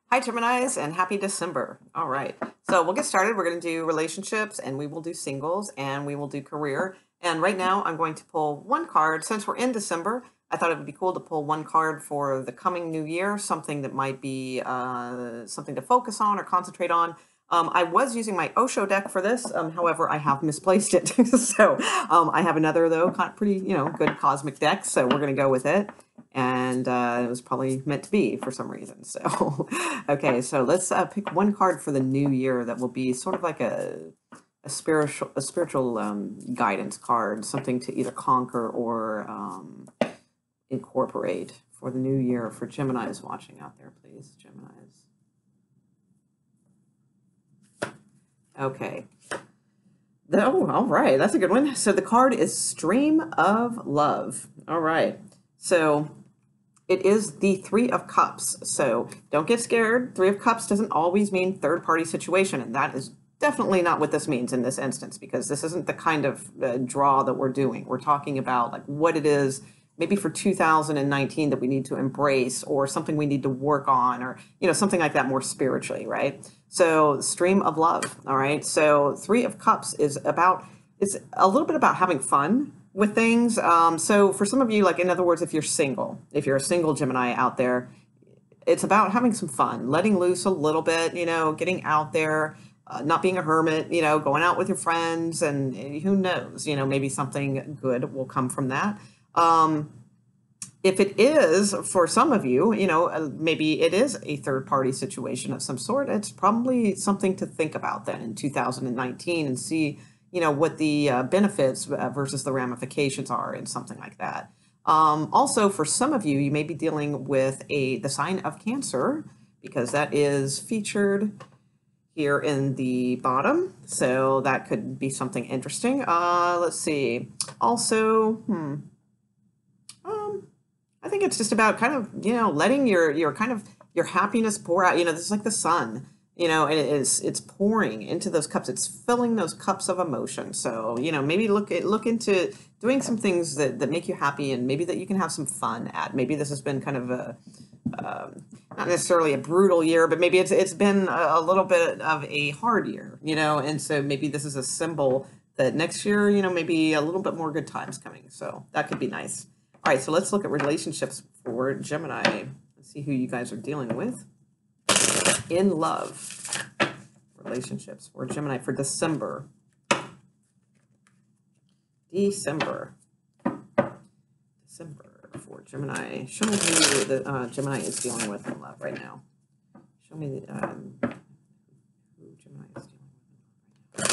Hi, Geminis, and happy December. All right. So we'll get started. We're going to do relationships, and we will do singles, and we will do career. And right now, I'm going to pull one card. Since we're in December, I thought it would be cool to pull one card for the coming new year, something that might be something to focus on or concentrate on. I was using my Osho deck for this. However, I have misplaced it. So I have another, though, pretty, good cosmic deck. So we're going to go with it. And it was probably meant to be for some reason. So, okay, so let's pick one card for the new year that will be sort of like a spiritual guidance card, something to either conquer or incorporate for the new year for Geminis watching out there, please, Geminis. Okay. Oh, all right, that's a good one. So the card is Stream of Love. All right. So it is the Three of Cups. So don't get scared. Three of Cups doesn't always mean third party situation. And that is definitely not what this means in this instance, because this isn't the kind of draw that we're doing. We're talking about like what it is maybe for 2019 that we need to embrace, or something we need to work on, or something like that, more spiritually, right? So Stream of Love. All right. So Three of Cups is about, it's a little bit about having fun with things. So for some of you, like, in other words, if you're if you're a single Gemini out there, it's about having some fun, letting loose a little bit, getting out there, not being a hermit, going out with your friends, and who knows, maybe something good will come from that. If it is for some of you, maybe it is a third party situation of some sort, it's probably something to think about then in 2019 and see what the benefits versus the ramifications are in something like that. Also, for some of you, you may be dealing with the sign of Cancer, because that is featured here in the bottom. So that could be something interesting. Let's see. Also, I think it's just about kind of, letting your kind of your happiness pour out. This is like the sun, and it's pouring into those cups. It's filling those cups of emotion. So, maybe look into doing some things that make you happy, and maybe that you can have some fun at. Maybe this has been kind of not necessarily a brutal year, but maybe it's been a little bit of a hard year, and so maybe this is a symbol that next year, maybe a little bit more good times coming. So that could be nice. All right, so let's look at relationships for Gemini. Let's see who you guys are dealing with in love. Relationships for Gemini for December. December for Gemini. Show me who the Gemini is dealing with in love right now. Show me who Gemini is dealing with.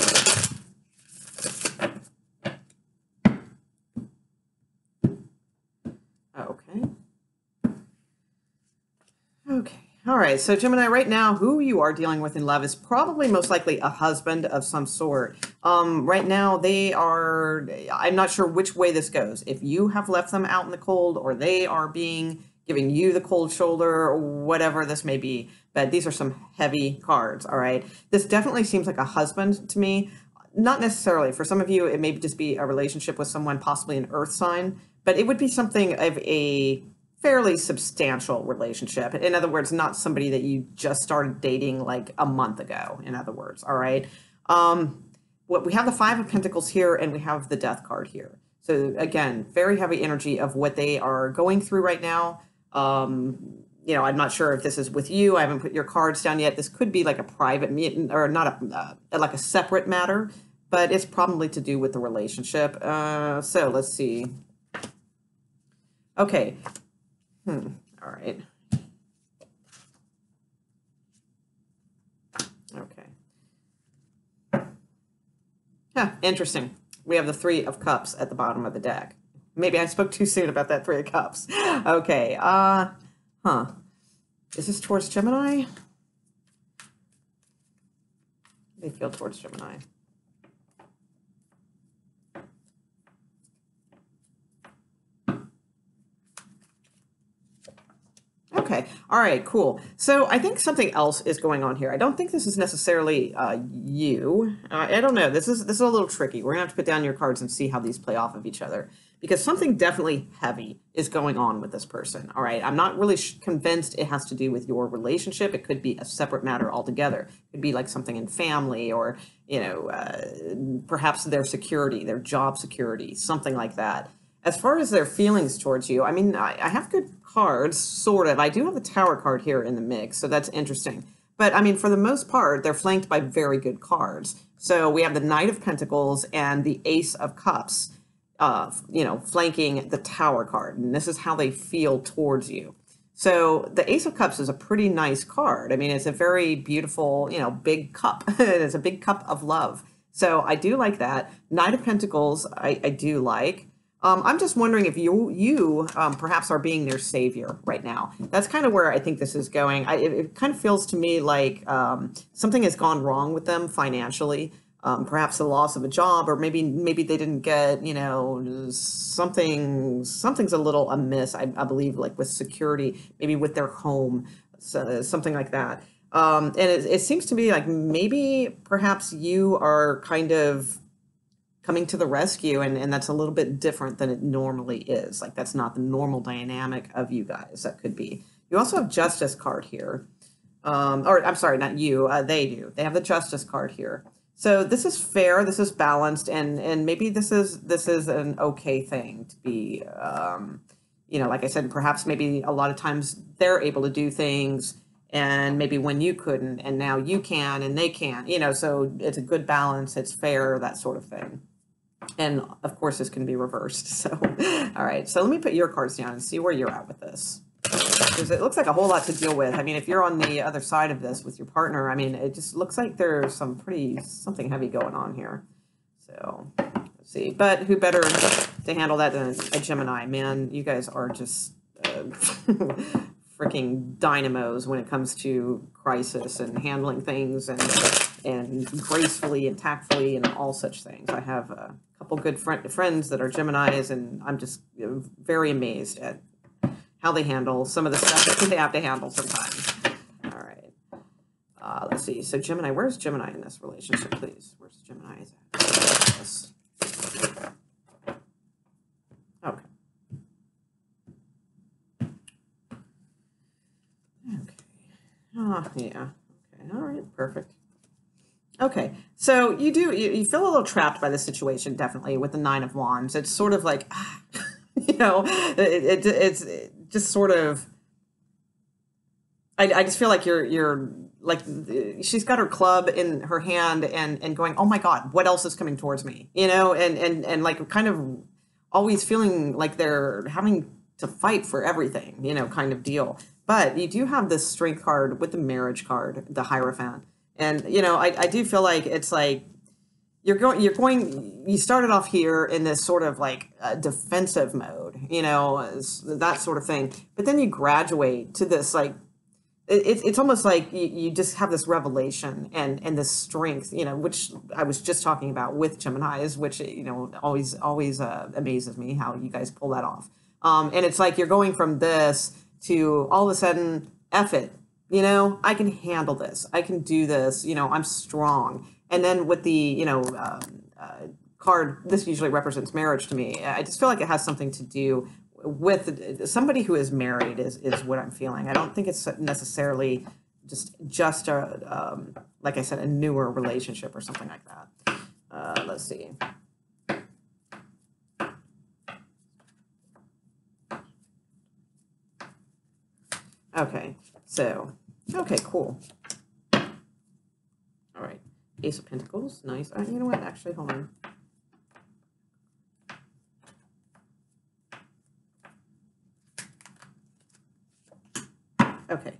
Okay. Okay. All right. So Gemini, right now, who you are dealing with in love is probably most likely a husband of some sort. Right now, I'm not sure which way this goes. If you have left them out in the cold, or they are giving you the cold shoulder, or whatever this may be. But these are some heavy cards. All right. This definitely seems like a husband to me. Not necessarily. For some of you, it may just be a relationship with someone, possibly an earth sign, but it would be something of a fairly substantial relationship. In other words, not somebody that you just started dating like a month ago, in other words. All right. What we have the Five of Pentacles here, and we have the Death card here. So again, very heavy energy of what they are going through right now. I'm not sure if this is with you. I haven't put your cards down yet. This could be like a private meeting, or not like a separate matter, but it's probably to do with the relationship. So let's see. Okay. All right. Okay. Yeah, interesting. We have the Three of Cups at the bottom of the deck. Maybe I spoke too soon about that Three of Cups. Okay. Is this towards Gemini? They feel towards Gemini. Okay. All right, cool. So I think something else is going on here. I don't think this is necessarily you. I don't know. This is a little tricky. We're gonna have to put down your cards and see how these play off of each other. because something definitely heavy is going on with this person. All right. I'm not really convinced it has to do with your relationship. It could be a separate matter altogether. It could be like something in family or, perhaps their security, their job security, something like that. As far as their feelings towards you, I mean, I have good cards, sort of. I do have a Tower card here in the mix, so that's interesting. But I mean, for the most part, they're flanked by very good cards. So we have the Knight of Pentacles and the Ace of Cups, flanking the Tower card. And this is how they feel towards you. So the Ace of Cups is a pretty nice card. I mean, it's a very beautiful, big cup. It's a big cup of love. So I do like that. Knight of Pentacles, I do like. I'm just wondering if you perhaps are being their savior right now. That's kind of where I think this is going. It kind of feels to me like something has gone wrong with them financially. Perhaps the loss of a job, or maybe they didn't get, something's a little amiss. I believe, like with security, maybe with their home, something like that. And it seems to me like maybe perhaps you are kind of coming to the rescue, and that's a little bit different than it normally is. Like that's not the normal dynamic of you guys. That could be. You also have Justice card here. Or I'm sorry, not you. They do. They have the Justice card here. So this is fair. This is balanced, and maybe this is an okay thing to be. Like I said, perhaps maybe a lot of times they're able to do things, and maybe when you couldn't, and now you can, and they can't. So it's a good balance. It's fair, that sort of thing. And of course, this can be reversed. So, all right. So let me put your cards down and see where you're at with this. Because it looks like a whole lot to deal with. I mean, if you're on the other side of this with your partner, I mean, it just looks like there's something heavy going on here. So let's see. But who better to handle that than a Gemini? Man, you guys are just freaking dynamos when it comes to crisis and handling things and gracefully and tactfully and all such things. I have a couple good friends that are Geminis, and I'm just very amazed at how they handle some of the stuff that they have to handle sometimes. All right. Let's see. So Gemini, where's Gemini in this relationship, please? Where's Gemini at? Okay. Okay. Oh, yeah. Okay. All right. Perfect. Okay. So you feel a little trapped by the situation, definitely, with the Nine of Wands. It's sort of like, it's just sort of, I just feel like you're like, she's got her club in her hand and going, oh my God, what else is coming towards me? And like kind of always feeling like they're having to fight for everything, kind of deal. But you do have this Strength card with the Marriage card, the Hierophant. And, I do feel like it's like you started off here in this sort of like defensive mode, that sort of thing. But then you graduate to this, like, it's almost like you just have this revelation and this strength, which I was just talking about with Geminis, which, always amazes me how you guys pull that off. And it's like you're going from this to all of a sudden, F it. I can handle this. I can do this. I'm strong. And then with the, card, this usually represents marriage to me. I just feel like it has something to do with somebody who is married is what I'm feeling. I don't think it's necessarily just a, like I said, a newer relationship or something like that. Let's see. Okay. So, okay, cool. All right. Ace of Pentacles. Nice. You know what? Actually, hold on. Okay.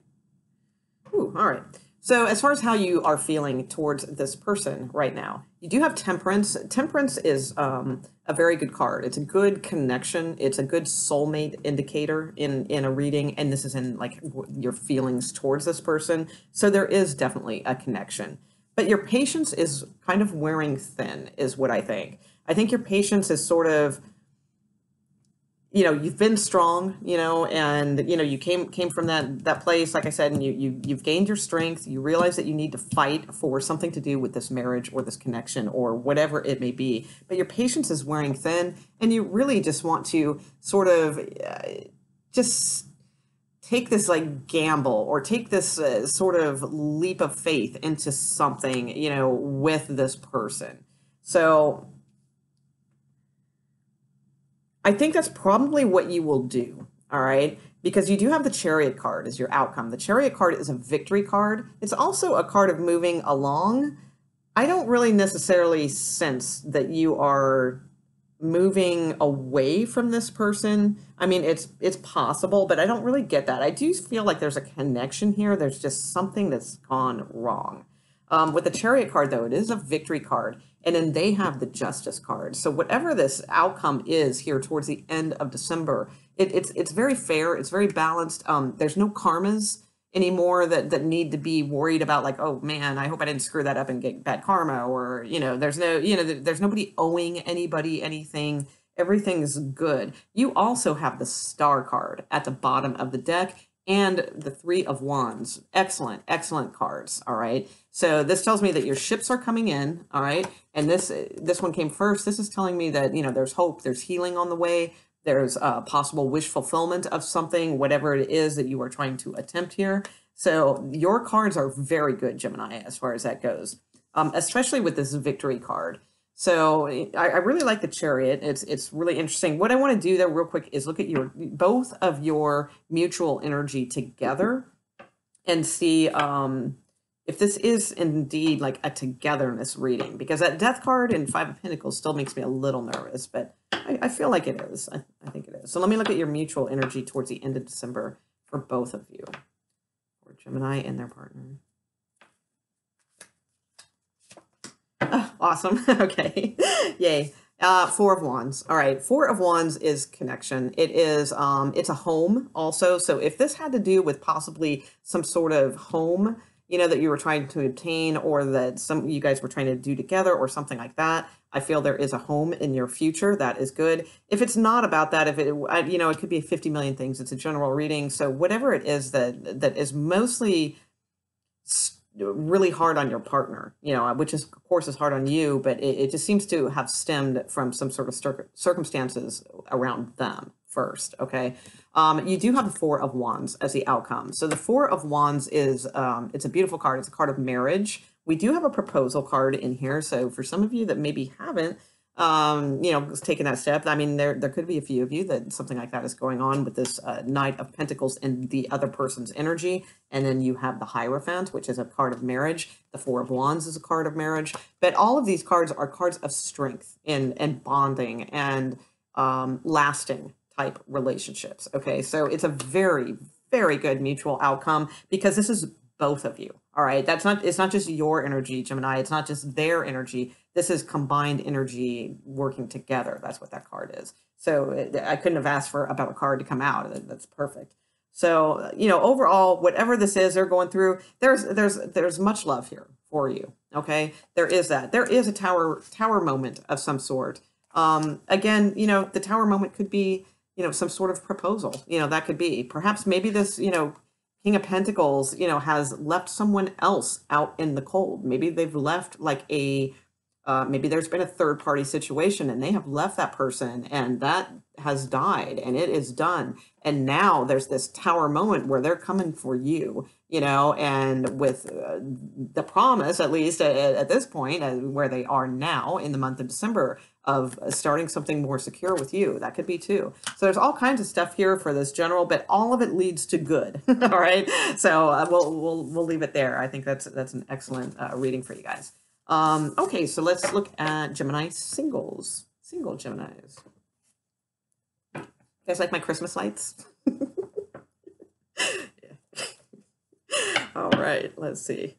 Ooh, all right. So as far as how you are feeling towards this person right now, you do have Temperance. Temperance is a very good card. It's a good connection. It's a good soulmate indicator in a reading, and this is in like your feelings towards this person. So there is definitely a connection. But your patience is kind of wearing thin, is what I think. I think your patience is sort of, you've been strong, and you came from that place, like I said, and you've gained your strength. You realize that you need to fight for something to do with this marriage or this connection or whatever it may be. But your patience is wearing thin, and you really just want to sort of just take this like gamble or take this sort of leap of faith into something, with this person. So I think that's probably what you will do, all right? Because you do have the Chariot card as your outcome. The Chariot card is a victory card. It's also a card of moving along. I don't really necessarily sense that you are moving away from this person. I mean, it's possible, but I don't really get that. I do feel like there's a connection here. There's just something that's gone wrong. With the Chariot card, though, it is a victory card, and then they have the Justice card. So whatever this outcome is here towards the end of December, it's very fair. It's very balanced. There's no karmas anymore that need to be worried about, like, oh man, I hope I didn't screw that up and get bad karma, or there's there's nobody owing anybody anything. Everything's good. You also have the Star card at the bottom of the deck, and the Three of Wands. Excellent cards, all right? So this tells me that your ships are coming in, all right? And this one came first. This is telling me that, there's hope, there's healing on the way, there's a possible wish fulfillment of something, whatever it is that you are trying to attempt here. So your cards are very good, Gemini, as far as that goes, especially with this victory card. So I really like the Chariot. It's really interesting. What I want to do there real quick is look at both of your mutual energy together and see if this is indeed like a togetherness reading, because that Death card and Five of Pentacles still makes me a little nervous, but I feel like it is. I think it is. So let me look at your mutual energy towards the end of December for both of you, for Gemini and their partner. Oh, awesome. Okay. Yay. Four of Wands. All right. Four of Wands is connection. It is, it's a home also. So if this had to do with possibly some sort of home, that you were trying to obtain, or that you guys were trying to do together or something like that, I feel there is a home in your future. That is good. If it's not about that, if it could be 50 million things. It's a general reading. So whatever it is that is mostly really hard on your partner, which is, of course, is hard on you, but it just seems to have stemmed from some sort of circumstances around them first, okay? You do have the Four of Wands as the outcome. So the Four of Wands is, it's a beautiful card. It's a card of marriage. We do have a proposal card in here. So for some of you that maybe haven't, taking that step, I mean, there could be a few of you that something like that is going on with this Knight of Pentacles and the other person's energy. And then you have the Hierophant, which is a card of marriage. The Four of Wands is a card of marriage. But all of these cards are cards of strength and bonding and lasting type relationships. Okay, so it's a very, very good mutual outcome, because this is both of you. All right, it's not just your energy, Gemini. It's not just their energy. This is combined energy working together. That's what that card is. So I couldn't have asked for a better card to come out. That's perfect. So, overall, whatever this is they're going through, there's much love here for you. Okay, there is that. There is a tower moment of some sort. Again, the tower moment could be, some sort of proposal. That could be perhaps maybe this, King of Pentacles, has left someone else out in the cold. Maybe they've left like maybe there's been a third party situation and they have left that person and that has died and it is done. And now there's this tower moment where they're coming for you, and with the promise, at least at this point, where they are now in the month of December, of starting something more secure with you. That could be too. So there's all kinds of stuff here for this general, but all of it leads to good. All right. So we'll leave it there. I think that's an excellent reading for you guys. Okay, so let's look at Gemini singles. Single Geminis. You guys like my Christmas lights? Yeah. All right, let's see.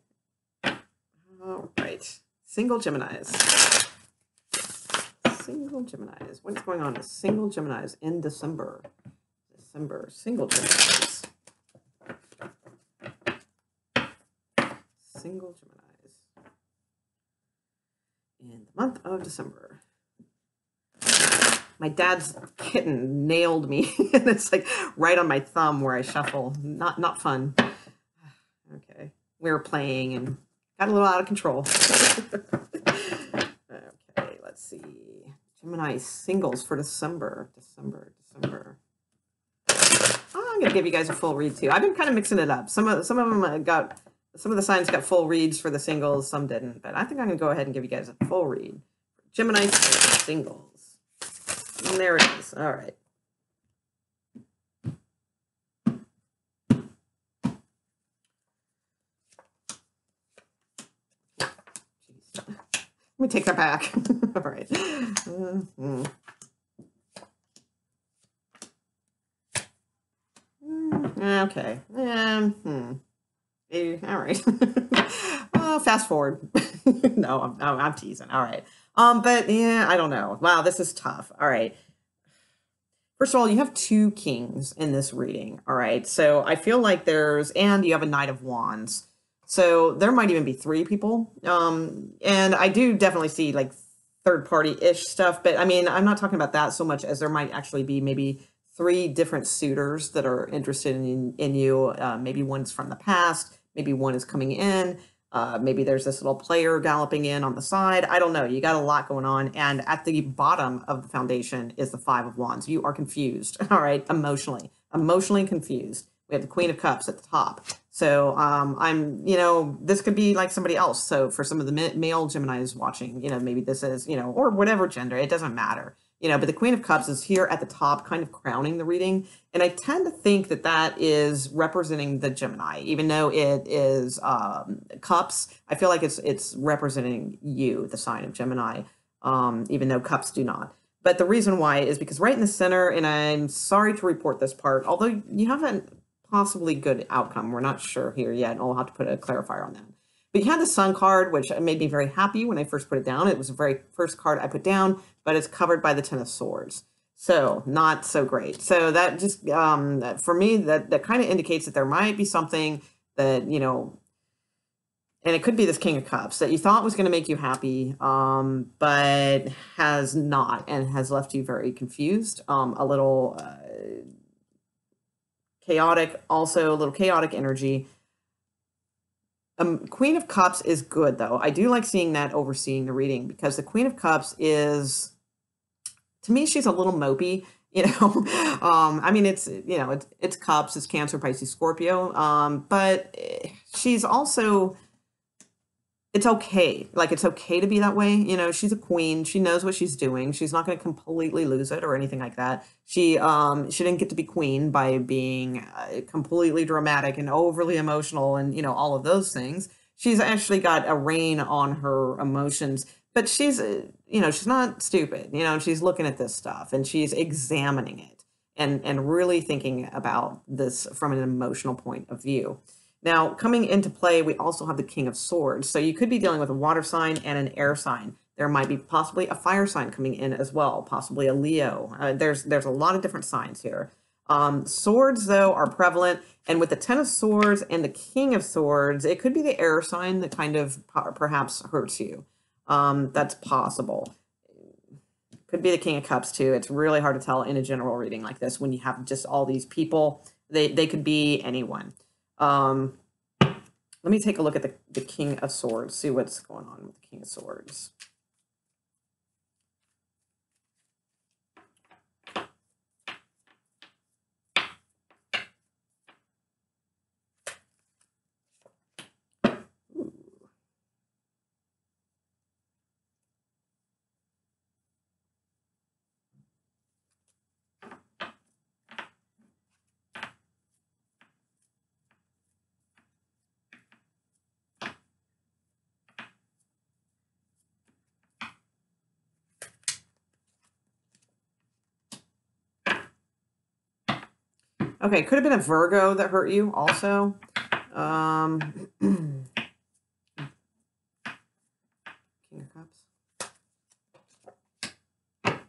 All right, single Geminis. Single Geminis. What's going on with single Geminis in December? Single Geminis. Single Geminis in the month of December. my dad's kitten nailed me, and it's like right on my thumb where I shuffle. Not fun. Okay, we were playing and got a little out of control. Okay, let's see. Gemini singles for December. Oh, I'm gonna give you guys a full read too. I've been kind of mixing it up. Some of them got, some of the signs got full reads for the singles, some didn't. But I think I'm gonna go ahead and give you guys a full read. Gemini singles. And there it is. All right. Let me take that back. All right. Okay. All right. Fast forward. No, I'm teasing. All right. But yeah, I don't know. Wow, this is tough. All right. First of all, you have 2 kings in this reading. All right. So I feel like and you have a Knight of Wands. So there might even be 3 people. And I do definitely see like third party-ish stuff, but I mean, I'm not talking about that so much as there might actually be maybe 3 different suitors that are interested in you. Maybe one's from the past, maybe one is coming in, maybe there's this little player galloping in on the side. I don't know. You got a lot going on. And at the bottom of the foundation is the 5 of Wands. You are confused, all right, emotionally confused. We have the Queen of Cups at the top. So this could be like somebody else. So for some of the male Geminis watching, maybe this is, or whatever gender, it doesn't matter. But the Queen of Cups is here at the top, kind of crowning the reading. And I tend to think that that is representing the Gemini, even though it is Cups. I feel like it's representing you, the sign of Gemini, even though Cups do not. But the reason why is because right in the center, and I'm sorry to report this part, although you haven't possibly good outcome. We're not sure here yet, and I'll have to put a clarifier on that. But you had the Sun card, which made me very happy when I first put it down. It was the very first card I put down, but it's covered by the Ten of Swords. So not so great. So that just, for me, that kind of indicates that there might be something that, and it could be this King of Cups that you thought was going to make you happy, but has not, and has left you very confused, a little chaotic, also a little chaotic energy. Queen of Cups is good, though. I do like seeing that overseeing the reading, because the Queen of Cups is, to me, she's a little mopey. I mean, it's Cups, it's Cancer, Pisces, Scorpio, but she's also, it's okay. Like, it's okay to be that way. She's a queen. She knows what she's doing. She's not going to completely lose it or anything like that. She didn't get to be queen by being completely dramatic and overly emotional and, all of those things. She's actually got a rein on her emotions, but she's, she's not stupid. She's looking at this stuff and she's examining it and really thinking about this from an emotional point of view. Now, coming into play, we also have the King of Swords. So you could be dealing with a water sign and an air sign. There might be possibly a fire sign coming in as well, possibly a Leo. There's a lot of different signs here. Swords, though, are prevalent. And with the Ten of Swords and the King of Swords, it could be the air sign that kind of perhaps hurts you. That's possible. Could be the King of Cups, too. It's really hard to tell in a general reading like this when you have just all these people. They could be anyone. Let me take a look at the King of Swords, see what's going on with the King of Swords. Okay, could have been a Virgo that hurt you also. King of Cups.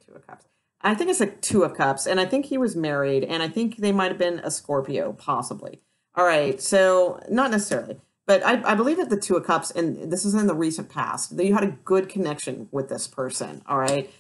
Two of Cups. I think it's a Two of Cups, and I think he was married, and I think they might have been a Scorpio, possibly. All right, so not necessarily, but I believe that the Two of Cups, and this is in the recent past, that you had a good connection with this person, all right?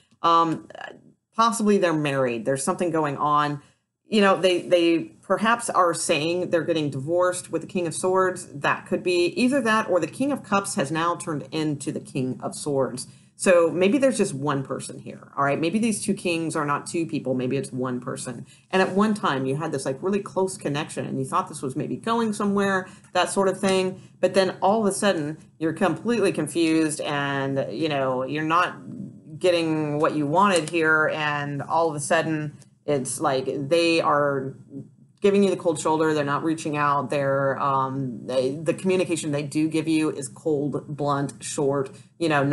possibly they're married. There's something going on. You know, they perhaps are saying they're getting divorced with the King of Swords. That could be either that or the King of Cups has now turned into the King of Swords. So maybe there's just one person here. All right. Maybe these two kings are not two people. Maybe it's one person. And at one time you had this like really close connection and you thought this was maybe going somewhere, that sort of thing. But then all of a sudden you're completely confused and, you know, you're not getting what you wanted here. And all of a sudden it's like they are giving you the cold shoulder. They're not reaching out. The communication they do give you is cold, blunt, short, you know,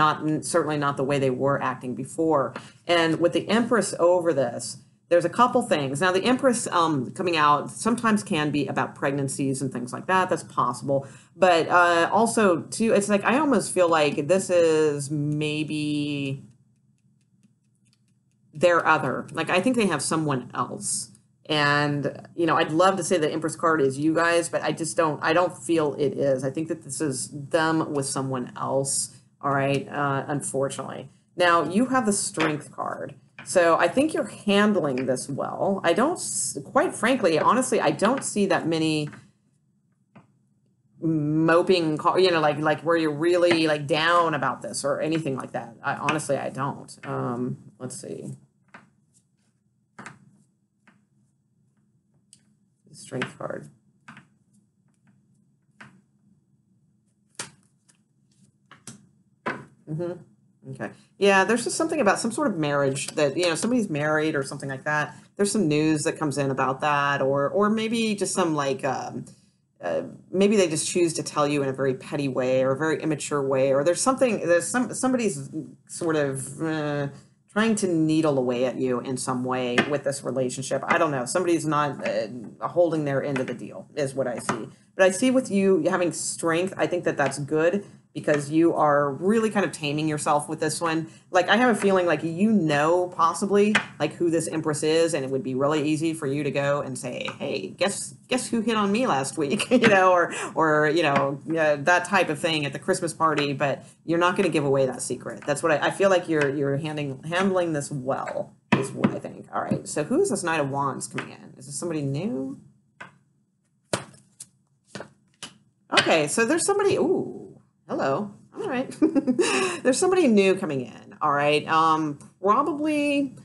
certainly not the way they were acting before. And with the Empress over this, there's a couple things. Now, the Empress coming out sometimes can be about pregnancies and things like that. That's possible. But also, too, it's like I almost feel like this is maybe their other. Like, I think they have someone else. And, you know, I'd love to say the Empress card is you guys, but I don't feel it is. I think that this is them with someone else. All right. Unfortunately. Now you have the Strength card. So I think you're handling this well. I don't, quite frankly, honestly, I don't see that many moping, you know, like where you're really like down about this or anything like that. Honestly, I don't. Let's see. Strength card. Okay. Yeah, there's just something about some sort of marriage that, you know, somebody's married or something like that. There's some news that comes in about that, or maybe just some like maybe they just choose to tell you in a very petty way or a very immature way, or somebody's sort of trying to needle away at you in some way with this relationship. I don't know. Somebody's not holding their end of the deal is what I see. But I see with you having strength, I think that that's good because you are really kind of taming yourself with this one. Like, I have a feeling like you know possibly like who this Empress is, and it would be really easy for you to go and say, hey, guess who hit on me last week, you know, or you know, that type of thing at the Christmas party, but you're not going to give away that secret. That's what I feel like you're handling this well, is what I think. All right, so who is this Knight of Wands coming in? Is this somebody new? Okay, so there's somebody, ooh. Hello. All right. There's somebody new coming in. All right. Probably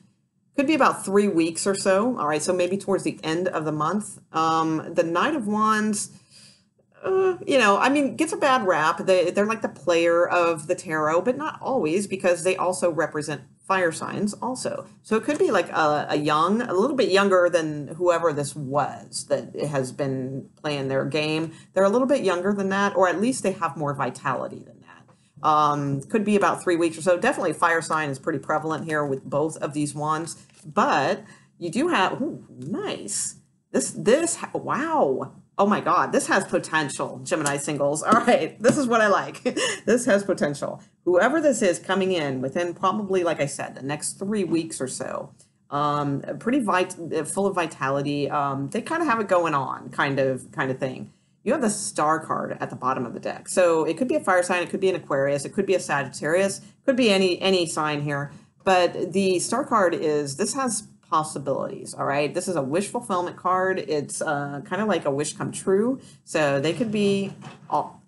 could be about 3 weeks or so. All right. So maybe towards the end of the month. The Knight of Wands, you know, I mean, gets a bad rap. They're like the player of the tarot, but not always, because they also represent fire signs also. So it could be like a little bit younger than whoever this was that has been playing their game. They're a little bit younger than that, or at least they have more vitality than that. Could be about 3 weeks or so. Definitely fire sign is pretty prevalent here with both of these wands, but you do have, ooh, nice. Wow. Oh my God, this has potential, Gemini singles. All right, this is what I like. This has potential. Whoever this is coming in within probably, like I said, the next 3 weeks or so, pretty full of vitality. They kind of have it going on, kind of thing. You have the Star card at the bottom of the deck. So it could be a fire sign, it could be an Aquarius, it could be a Sagittarius, could be any sign here. But the Star card this has possibilities. All right. This is a wish fulfillment card. It's kind of like a wish come true. So they could be all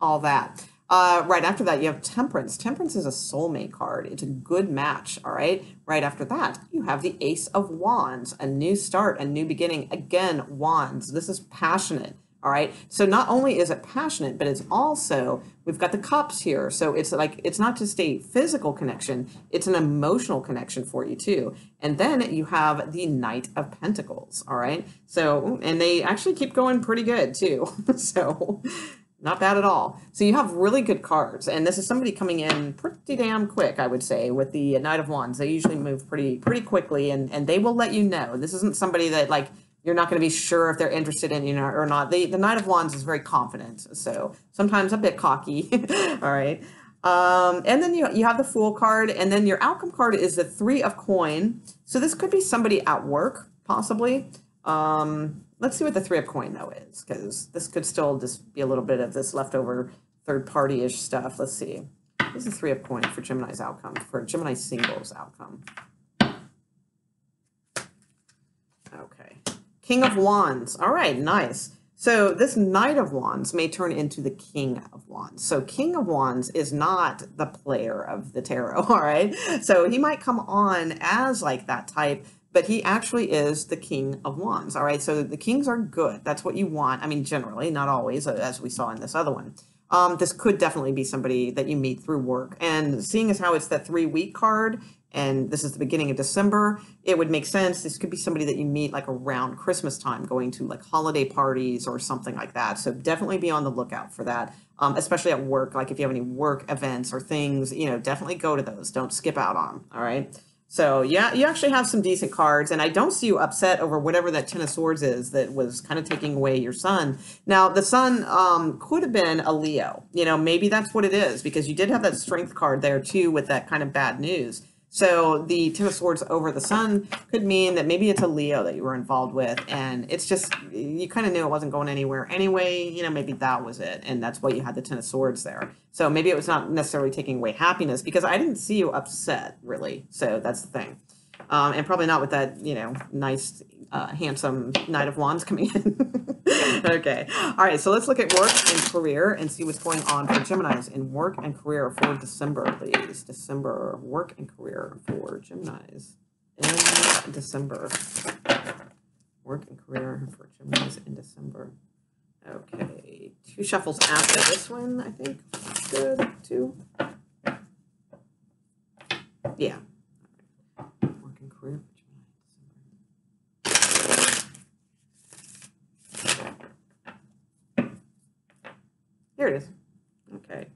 that. Right after that, you have Temperance. Temperance is a soulmate card. It's a good match. All right. Right after that, you have the Ace of Wands, a new start, a new beginning. Again, wands. This is passionate. All right. So not only is it passionate, but it's also, we've got the cups here. So it's like, it's not just a physical connection, it's an emotional connection for you too. And then you have the Knight of Pentacles. All right. So, and they actually keep going pretty good too. So not bad at all. So you have really good cards. And this is somebody coming in pretty damn quick, I would say, with the Knight of Wands. They usually move pretty quickly, and they will let you know. This isn't somebody that like, you're not going to be sure if they're interested in you or not. The Knight of Wands is very confident, so sometimes a bit cocky. All right. And then you have the Fool card, and then your Outcome card is the Three of Coin. So this could be somebody at work, possibly. Let's see what the Three of Coin, though, is, because this could still just be a little bit of this leftover third-party-ish stuff. Let's see. This is Three of Coin for Gemini's outcome, for Gemini singles outcome. King of Wands. All right, nice. So this Knight of Wands may turn into the King of Wands. So King of Wands is not the player of the tarot, all right? So he might come on as like that type, but he actually is the King of Wands, all right? So the kings are good. That's what you want. I mean, generally, not always, as we saw in this other one. This could definitely be somebody that you meet through work. And seeing as how it's that 3-week card, and this is the beginning of December, it would make sense. This could be somebody that you meet like around Christmas time, going to like holiday parties or something like that. So definitely be on the lookout for that, especially at work. Like if you have any work events or things, definitely go to those. Don't skip out on them, all right? So yeah, you actually have some decent cards, and I don't see you upset over whatever that Ten of Swords is that was kind of taking away your sun. Now, the sun could have been a Leo. Maybe that's what it is, because you did have that strength card there too with that kind of bad news. So the Ten of Swords over the sun could mean that maybe it's a Leo that you were involved with, and it's just, you kind of knew it wasn't going anywhere anyway. Maybe that was it, and that's why you had the Ten of Swords there. So maybe it was not necessarily taking away happiness, because I didn't see you upset, really. So that's the thing. And probably not with that, nice, handsome Knight of Wands coming in. Okay. All right. So let's look at work and career and see what's going on for Geminis in work and career for December, please. December, work and career for Geminis in December. Work and career for Geminis in December. Okay. 2 shuffles after this one, I think. Good. 2. Yeah. Work and career. Here it is. Okay.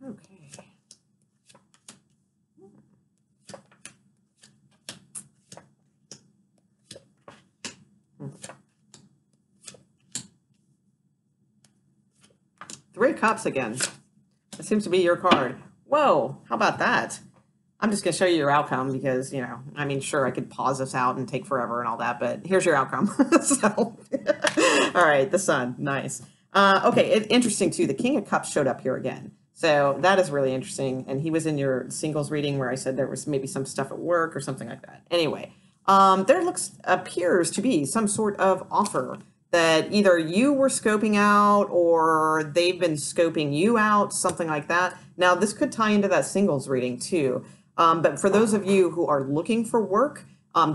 Okay. 3 cups again. That seems to be your card. Whoa, how about that? I'm just going to show you your outcome because, sure, I could pause this out and take forever and all that, but here's your outcome. So, all right, the sun, nice. Okay, interesting too, the King of Cups showed up here again. So that is really interesting, and he was in your singles reading where I said there was maybe some stuff at work or something like that. Anyway, there appears to be some sort of offer that either you were scoping out or they've been scoping you out, something like that. Now, this could tie into that singles reading too. But for those of you who are looking for work,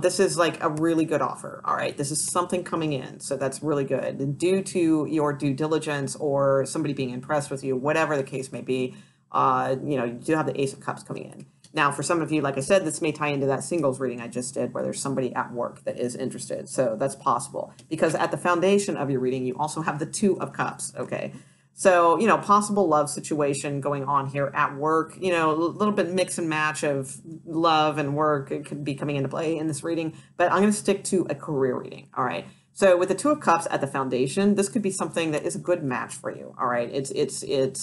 this is like a really good offer. All right, this is something coming in. So that's really good. And due to your due diligence or somebody being impressed with you, whatever the case may be, you do have the Ace of Cups coming in. Now, for some of you, like I said, this may tie into that singles reading I just did where there's somebody at work that is interested. So that's possible because at the foundation of your reading, you also have the 2 of Cups, okay? So, possible love situation going on here at work, a little bit mix and match of love and work. It could be coming into play in this reading, but I'm going to stick to a career reading, all right? So with the 2 of Cups at the foundation, this could be something that is a good match for you. All right, it's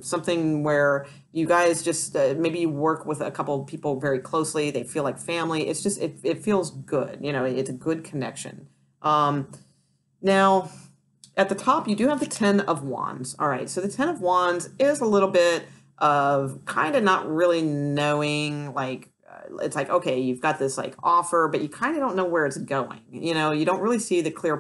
something where you guys just maybe you work with a couple of people very closely. They feel like family. It's just it feels good. It's a good connection. Now, at the top, you do have the 10 of Wands. All right, so the 10 of Wands is a little bit of kind of not really knowing, like, it's like, okay, you've got this like offer, but you kind of don't know where it's going. You don't really see the clear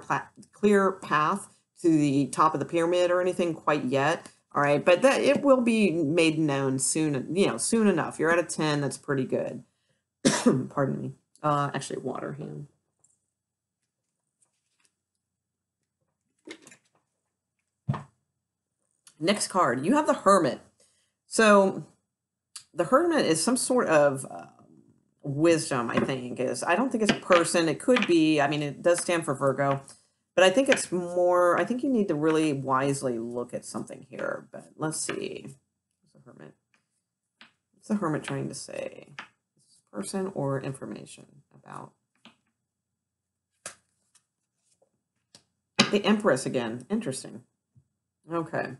path to the top of the pyramid or anything quite yet. All right, but that it will be made known soon, soon enough. You're at a 10, that's pretty good. Pardon me. Actually, water hand. Next card, you have the Hermit. So the Hermit is some sort of wisdom, I think. I don't think it's a person. It could be. I mean, it does stand for Virgo. But I think it's more, I think you need to really wisely look at something here. But let's see. What's the Hermit? What's the Hermit trying to say? Is this person or information about? The Empress again. Interesting. Okay.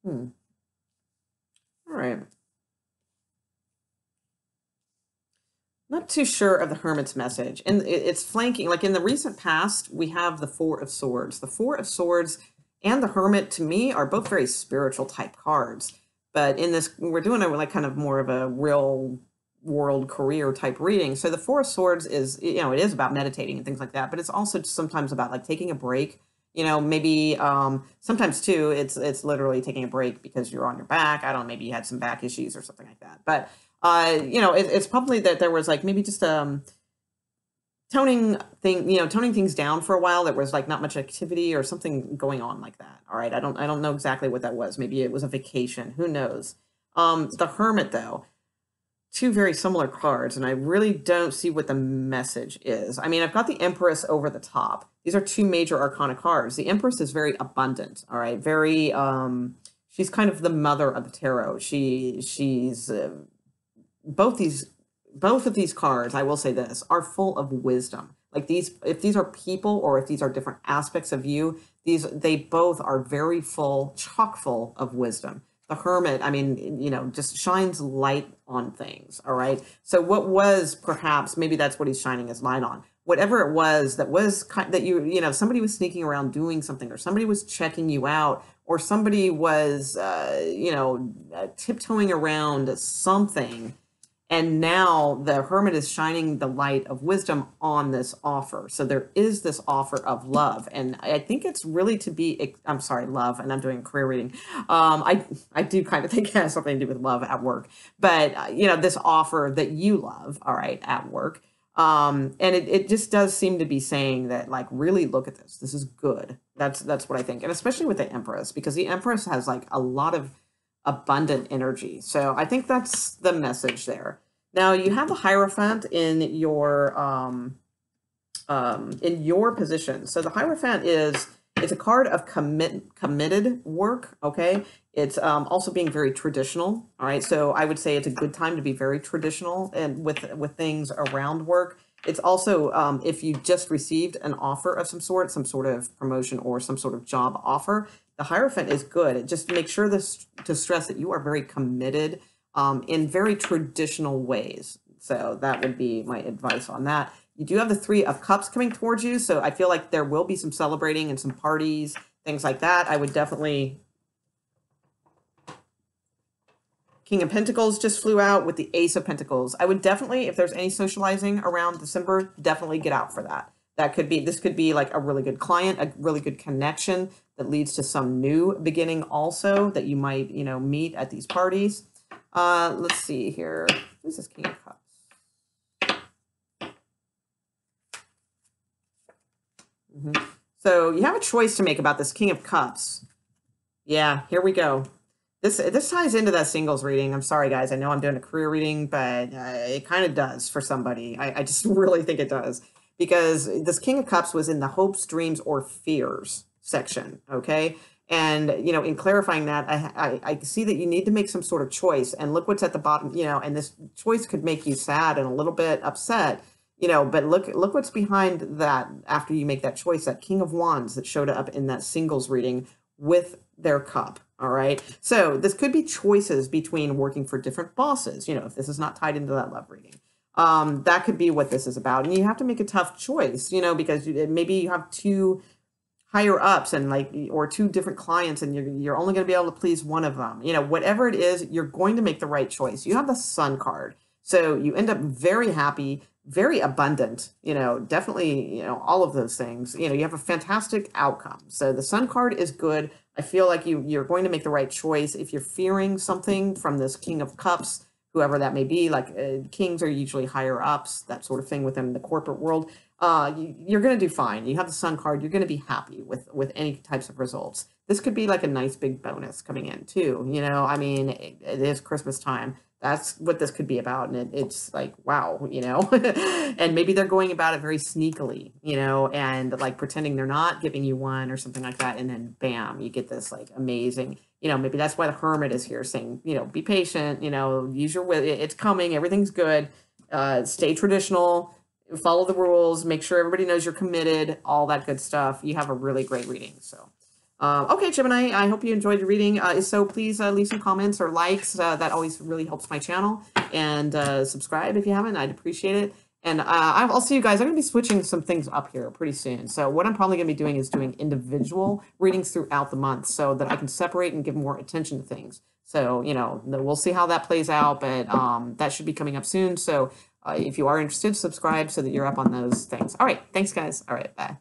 All right. Not too sure of the Hermit's message. And it's flanking, like in the recent past, we have the 4 of Swords. The 4 of Swords and the Hermit, to me, are both very spiritual type cards. But in this, we're doing a like kind of more of a real world career type reading. So the Four of Swords is, you know, it is about meditating and things like that, but it's also sometimes about like taking a break. You know, maybe sometimes too, it's literally taking a break because you're on your back. I don't know, maybe you had some back issues or something like that. But you know, it's probably that there was like maybe just toning things down for a while. There was like not much activity or something going on like that. All right, I don't know exactly what that was. Maybe it was a vacation. Who knows? The Hermit though, two very similar cards, and I really don't see what the message is. I mean, I've got the Empress over the top. These are two major arcana cards. The Empress is very abundant, all right? Very, she's kind of the mother of the tarot. She's both of these cards, I will say this, are full of wisdom. Like these, if these are people or if these are different aspects of you, they both are very full, chock full of wisdom. The Hermit, I mean, you know, just shines light on things, all right? So what was perhaps, maybe that's what he's shining his light on. Whatever it was that was that you know, somebody was sneaking around doing something, or somebody was checking you out, or somebody was, you know, tiptoeing around something. And now the Hermit is shining the light of wisdom on this offer. So there is this offer of love. And I think it's really to be, I'm sorry, love, and I'm doing a career reading. I do kind of think it has something to do with love at work. But, you know, this offer that you love, all right, at work. And it just does seem to be saying that, like, really look at this. This is good. That's what I think. And especially with the Empress, because the Empress has, like, a lot of abundant energy. So I think that's the message there. Now you have the Hierophant in your position. So the Hierophant it's a card of committed work. Okay, it's also being very traditional. All right, so I would say it's a good time to be very traditional and with things around work. It's also if you just received an offer of some sort of promotion or some sort of job offer, the Hierophant is good. It just makes sure to stress that you are very committed in very traditional ways. So that would be my advice on that. You do have the Three of Cups coming towards you, so I feel like there will be some celebrating and some parties, things like that. I would definitely... King of Pentacles just flew out with the Ace of Pentacles. I would definitely, if there's any socializing around December, definitely get out for that. This could be like a really good client, a really good connection that leads to some new beginning also that you might, you know, meet at these parties. Let's see here. Who's this King of Cups? So you have a choice to make about this King of Cups. Yeah, here we go. This ties into that singles reading. I'm sorry, guys. I know I'm doing a career reading, but it kind of does for somebody. I just really think it does. Because this King of Cups was in the hopes, dreams, or fears section, okay? And, you know, in clarifying that, I see that you need to make some sort of choice. And look what's at the bottom, you know, and this choice could make you sad and a little bit upset, you know, but look what's behind that after you make that choice, that King of Wands that showed up in that singles reading with their cup, all right? So this could be choices between working for different bosses, you know, if this is not tied into that love reading. That could be what this is about. And you have to make a tough choice, you know, because maybe you have two higher ups and like, or two different clients and you're only going to be able to please one of them. You know, whatever it is, you're going to make the right choice. You have the Sun card. So you end up very happy, very abundant, you know, definitely, you know, all of those things. You know, you have a fantastic outcome. So the Sun card is good. I feel like you're going to make the right choice. If you're fearing something from this King of Cups, whoever that may be, like kings are usually higher ups, that sort of thing within the corporate world, you're going to do fine. You have the Sun card. You're going to be happy with any types of results. This could be like a nice big bonus coming in too. You know, I mean, it is Christmas time. That's what this could be about. And it's like, wow, you know, and maybe they're going about it very sneakily, you know, and like pretending they're not giving you one or something like that. And then bam, you get this like amazing, you know, maybe that's why the Hermit is here saying, you know, be patient, you know, use your will. It's coming. Everything's good. Stay traditional, follow the rules, make sure everybody knows you're committed, all that good stuff. You have a really great reading. So. Okay, Gemini, I hope you enjoyed your reading. So please leave some comments or likes. That always really helps my channel. And subscribe if you haven't. I'd appreciate it. And I'll see you guys. I'm going to be switching some things up here pretty soon. So what I'm probably going to be doing is doing individual readings throughout the month so that I can separate and give more attention to things. So, you know, we'll see how that plays out, but that should be coming up soon. So if you are interested, subscribe so that you're up on those things. All right. Thanks, guys. All right. Bye.